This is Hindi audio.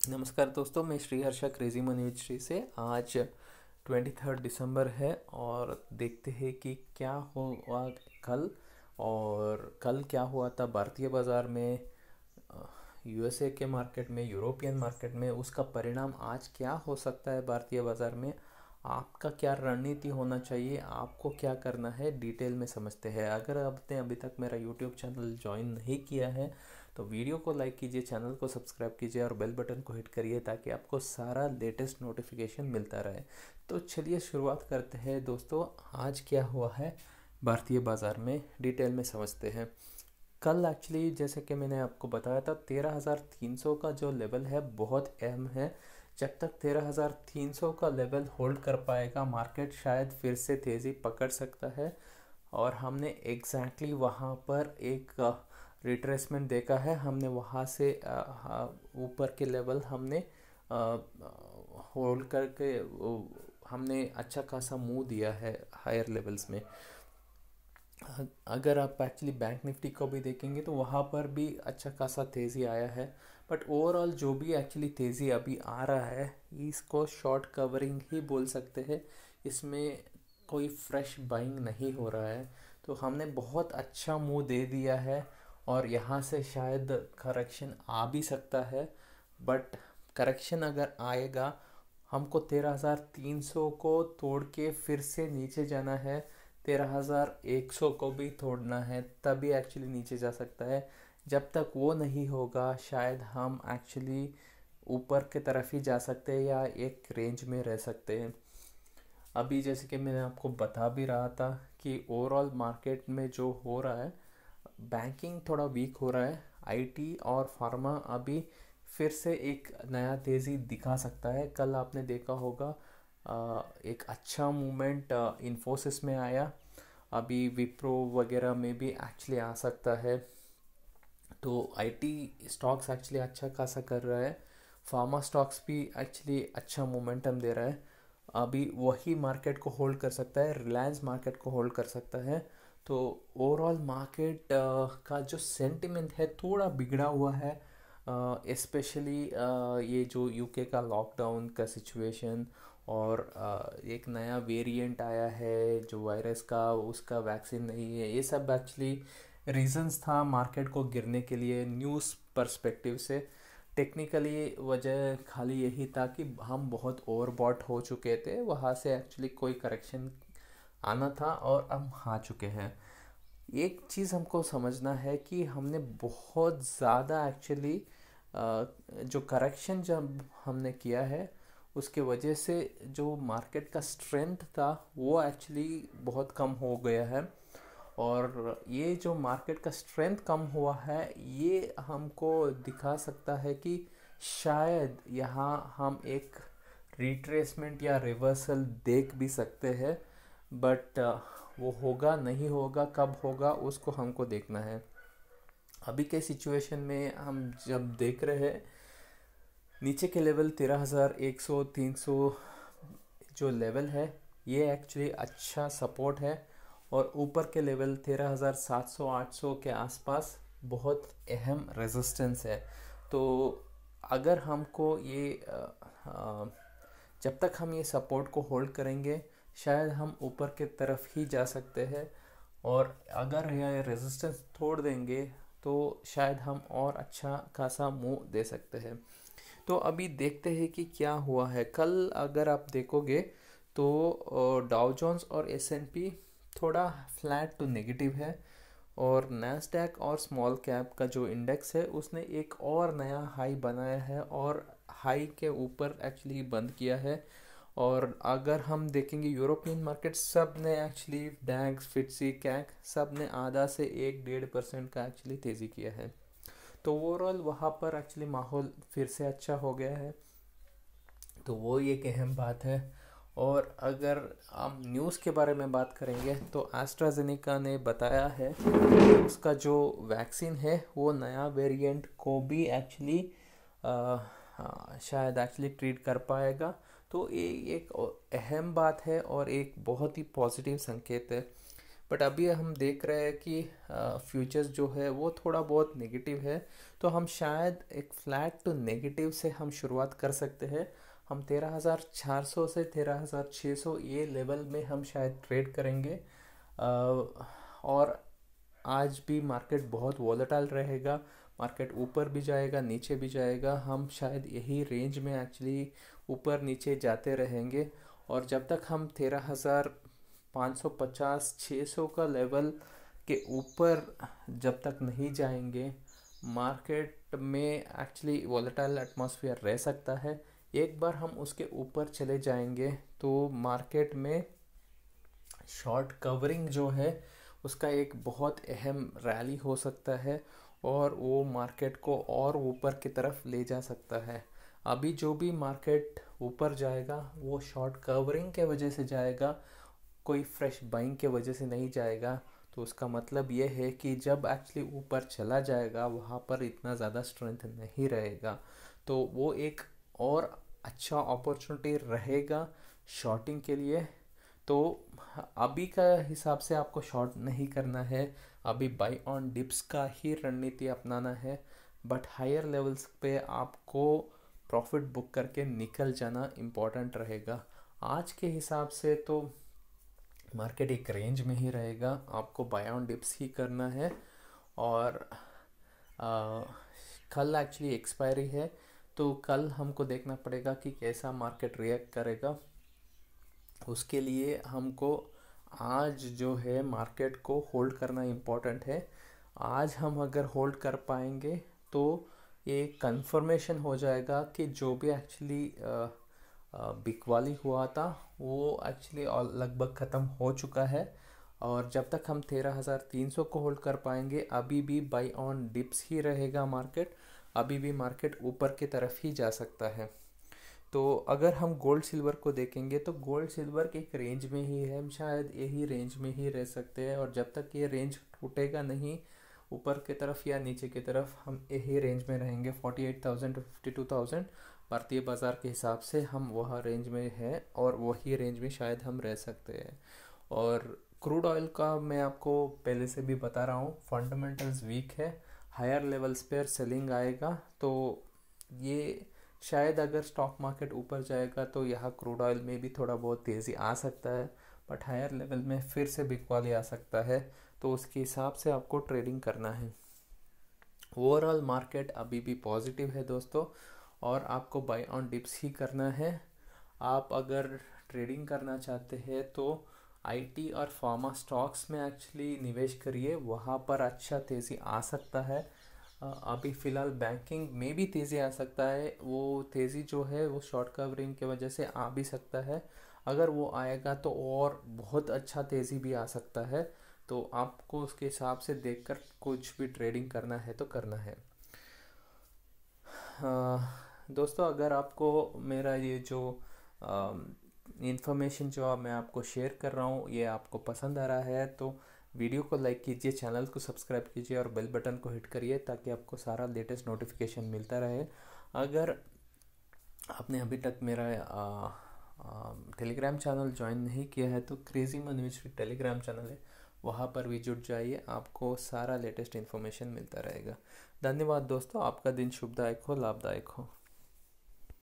नमस्कार दोस्तों, मैं Shri Harsha crazy money with Shri से। आज 23 दिसंबर है और देखते हैं कि क्या हुआ कल। और कल क्या हुआ था भारतीय बाज़ार में, यूएसए के मार्केट में, यूरोपियन मार्केट में, उसका परिणाम आज क्या हो सकता है भारतीय बाज़ार में। आपका क्या रणनीति होना चाहिए, आपको क्या करना है, डिटेल में समझते हैं। अगर आपने अभी तक मेरा यूट्यूब चैनल ज्वाइन नहीं किया है तो वीडियो को लाइक कीजिए, चैनल को सब्सक्राइब कीजिए और बेल बटन को हिट करिए ताकि आपको सारा लेटेस्ट नोटिफिकेशन मिलता रहे। तो चलिए शुरुआत करते हैं दोस्तों, आज क्या हुआ है भारतीय बाज़ार में, डिटेल में समझते हैं। कल एक्चुअली जैसे कि मैंने आपको बताया था, 13,300 का जो लेवल है बहुत अहम है। जब तक 13,300 का लेवल होल्ड कर पाएगा मार्केट शायद फिर से तेज़ी पकड़ सकता है। और हमने एग्जैक्टली वहाँ पर एक रिट्रेसमेंट देखा है। हमने वहाँ से ऊपर के लेवल हमने होल्ड करके हमने अच्छा खासा मूव दिया है हायर लेवल्स में। अगर आप एक्चुअली बैंक निफ्टी को भी देखेंगे तो वहाँ पर भी अच्छा खासा तेज़ी आया है। बट ओवरऑल जो भी एक्चुअली तेज़ी अभी आ रहा है, इसको शॉर्ट कवरिंग ही बोल सकते हैं। इसमें कोई फ्रेश बाइंग नहीं हो रहा है। तो हमने बहुत अच्छा मूव दे दिया है और यहाँ से शायद करेक्शन आ भी सकता है। बट करेक्शन अगर आएगा, हमको 13,300 को तोड़ के फिर से नीचे जाना है। 13,100 को भी तोड़ना है, तभी एक्चुअली नीचे जा सकता है। जब तक वो नहीं होगा शायद हम एक्चुअली ऊपर के तरफ ही जा सकते हैं या एक रेंज में रह सकते हैं। अभी जैसे कि मैंने आपको बता भी रहा था कि ओवरऑल मार्केट में जो हो रहा है, बैंकिंग थोड़ा वीक हो रहा है। आईटी और फार्मा अभी फिर से एक नया तेज़ी दिखा सकता है। कल आपने देखा होगा एक अच्छा मूवमेंट इन्फोसिस में आया। अभी विप्रो वगैरह में भी एक्चुअली आ सकता है। तो आईटी स्टॉक्स एक्चुअली अच्छा खासा कर रहा है। फार्मा स्टॉक्स भी एक्चुअली अच्छा मोमेंटम दे रहा है। अभी वही मार्केट को होल्ड कर सकता है, रिलायंस मार्केट को होल्ड कर सकता है। तो ओवरऑल मार्केट का जो सेंटिमेंट है थोड़ा बिगड़ा हुआ है। स्पेशली ये जो यूके का लॉकडाउन का सिचुएशन और एक नया वेरिएंट आया है जो वायरस का, उसका वैक्सीन नहीं है, ये सब एक्चुअली रीजंस था मार्केट को गिरने के लिए न्यूज़ पर्सपेक्टिव से। टेक्निकली वजह खाली यही था कि हम बहुत ओवरबॉट हो चुके थे, वहाँ से एक्चुअली कोई करेक्शन आना था और हम आ चुके हैं। एक चीज़ हमको समझना है कि हमने बहुत ज़्यादा एक्चुअली जो करेक्शन जब हमने किया है उसके वजह से जो मार्केट का स्ट्रेंथ था वो एक्चुअली बहुत कम हो गया है। और ये जो मार्केट का स्ट्रेंथ कम हुआ है ये हमको दिखा सकता है कि शायद यहाँ हम एक रिट्रेसमेंट या रिवर्सल देख भी सकते हैं। बट वो होगा नहीं होगा, कब होगा, उसको हमको देखना है। अभी के सिचुएशन में हम जब देख रहे हैं नीचे के लेवल 13,100 300 जो लेवल है ये एक्चुअली अच्छा सपोर्ट है। और ऊपर के लेवल 13,700 800 के आसपास बहुत अहम रेजिस्टेंस है। तो अगर हमको ये जब तक हम ये सपोर्ट को होल्ड करेंगे शायद हम ऊपर के तरफ ही जा सकते हैं। और अगर ये रेजिस्टेंस तोड़ देंगे तो शायद हम और अच्छा खासा मूव दे सकते हैं। तो अभी देखते हैं कि क्या हुआ है कल। अगर आप देखोगे तो डाउ जोन्स और एसएनपी थोड़ा फ्लैट टू नेगेटिव है। और नैस्डैक और स्मॉल कैप का जो इंडेक्स है उसने एक और नया हाई बनाया है और हाई के ऊपर एक्चुअली बंद किया है। और अगर हम देखेंगे यूरोपियन मार्केट सब ने एक्चुअली डैक्स फिट्सी कैक सब ने आधा से 1-1.5% का एक्चुअली तेज़ी किया है। तो ओवरऑल वहाँ पर एक्चुअली माहौल फिर से अच्छा हो गया है। तो वो एक अहम बात है। और अगर हम न्यूज़ के बारे में बात करेंगे तो एस्ट्राजेनेका ने बताया है कि उसका जो वैक्सीन है वो नया वेरिएंट को भी एक्चुअली शायद एक्चुअली ट्रीट कर पाएगा। तो ये एक अहम बात है और एक बहुत ही पॉजिटिव संकेत है। बट अभी हम देख रहे हैं कि फ्यूचर्स जो है वो थोड़ा बहुत नेगेटिव है, तो हम शायद एक फ्लैट टू नेगेटिव से हम शुरुआत कर सकते हैं। हम 13,400 से 13,600 ये लेवल में हम शायद ट्रेड करेंगे। और आज भी मार्केट बहुत वॉलेटाइल रहेगा, मार्केट ऊपर भी जाएगा नीचे भी जाएगा, हम शायद यही रेंज में एक्चुअली ऊपर नीचे जाते रहेंगे। और जब तक हम 13,550 600 का लेवल के ऊपर जब तक नहीं जाएंगे, मार्केट में एक्चुअली वॉलेटाइल एटमॉस्फेयर रह सकता है। एक बार हम उसके ऊपर चले जाएंगे तो मार्केट में शॉर्ट कवरिंग जो है उसका एक बहुत अहम रैली हो सकता है और वो मार्केट को और ऊपर की तरफ ले जा सकता है। अभी जो भी मार्केट ऊपर जाएगा वो शॉर्ट कवरिंग के वजह से जाएगा, कोई फ्रेश बाइंग के वजह से नहीं जाएगा। तो उसका मतलब ये है कि जब एक्चुअली ऊपर चला जाएगा वहाँ पर इतना ज़्यादा स्ट्रेंथ नहीं रहेगा, तो वो एक और अच्छा अपॉर्चुनिटी रहेगा शॉर्टिंग के लिए। तो अभी का हिसाब से आपको शॉर्ट नहीं करना है, अभी बाई ऑन डिप्स का ही रणनीति अपनाना है। बट हायर लेवल्स पे आपको प्रॉफिट बुक करके निकल जाना इम्पोर्टेंट रहेगा। आज के हिसाब से तो मार्केट एक रेंज में ही रहेगा, आपको बाय ऑन डिप्स ही करना है। और कल एक्चुअली एक्सपायरी है, तो कल हमको देखना पड़ेगा कि कैसा मार्केट रिएक्ट करेगा। उसके लिए हमको आज जो है मार्केट को होल्ड करना इम्पोर्टेंट है। आज हम अगर होल्ड कर पाएंगे तो ये कंफर्मेशन हो जाएगा कि जो भी एक्चुअली बिकवाली हुआ था वो एक्चुअली लगभग ख़त्म हो चुका है। और जब तक हम 13,300 को होल्ड कर पाएंगे, अभी भी बाई ऑन डिप्स ही रहेगा मार्केट, अभी भी मार्केट ऊपर की तरफ ही जा सकता है। तो अगर हम गोल्ड सिल्वर को देखेंगे तो गोल्ड सिल्वर के एक रेंज में ही है, हम शायद यही रेंज में ही रह सकते हैं। और जब तक ये रेंज टूटेगा नहीं ऊपर की तरफ या नीचे की तरफ, हम यही रेंज में रहेंगे 48,000 टू 52,000। भारतीय बाज़ार के हिसाब से हम वह रेंज में है और वही रेंज में शायद हम रह सकते हैं। और क्रूड ऑयल का मैं आपको पहले से भी बता रहा हूँ, फंडामेंटल्स वीक है, हायर लेवल्स पर सेलिंग आएगा। तो ये शायद अगर स्टॉक मार्केट ऊपर जाएगा तो यहाँ क्रूड ऑयल में भी थोड़ा बहुत तेज़ी आ सकता है, बट हायर लेवल में फिर से बिकवाली आ सकता है, तो उसके हिसाब से आपको ट्रेडिंग करना है। ओवरऑल मार्केट अभी भी पॉजिटिव है दोस्तों, और आपको बाय ऑन डिप्स ही करना है। आप अगर ट्रेडिंग करना चाहते हैं तो आईटी और फार्मा स्टॉक्स में एक्चुअली निवेश करिए, वहाँ पर अच्छा तेज़ी आ सकता है। अभी फ़िलहाल बैंकिंग में भी तेज़ी आ सकता है, वो तेज़ी जो है वो शॉर्ट कवरिंग की वजह से आ भी सकता है। अगर वो आएगा तो और बहुत अच्छा तेज़ी भी आ सकता है, तो आपको उसके हिसाब से देखकर कुछ भी ट्रेडिंग करना है तो करना है। दोस्तों, अगर आपको मेरा ये जो इन्फॉर्मेशन जो मैं आपको शेयर कर रहा हूँ ये आपको पसंद आ रहा है तो वीडियो को लाइक कीजिए, चैनल को सब्सक्राइब कीजिए और बेल बटन को हिट करिए ताकि आपको सारा लेटेस्ट नोटिफिकेशन मिलता रहे। अगर आपने अभी तक मेरा टेलीग्राम चैनल ज्वाइन नहीं किया है तो क्रेजी मनी टेलीग्राम चैनल है, वहाँ पर भी जुड़ जाइए, आपको सारा लेटेस्ट इन्फॉर्मेशन मिलता रहेगा। धन्यवाद दोस्तों, आपका दिन शुभदायक हो, लाभदायक हो।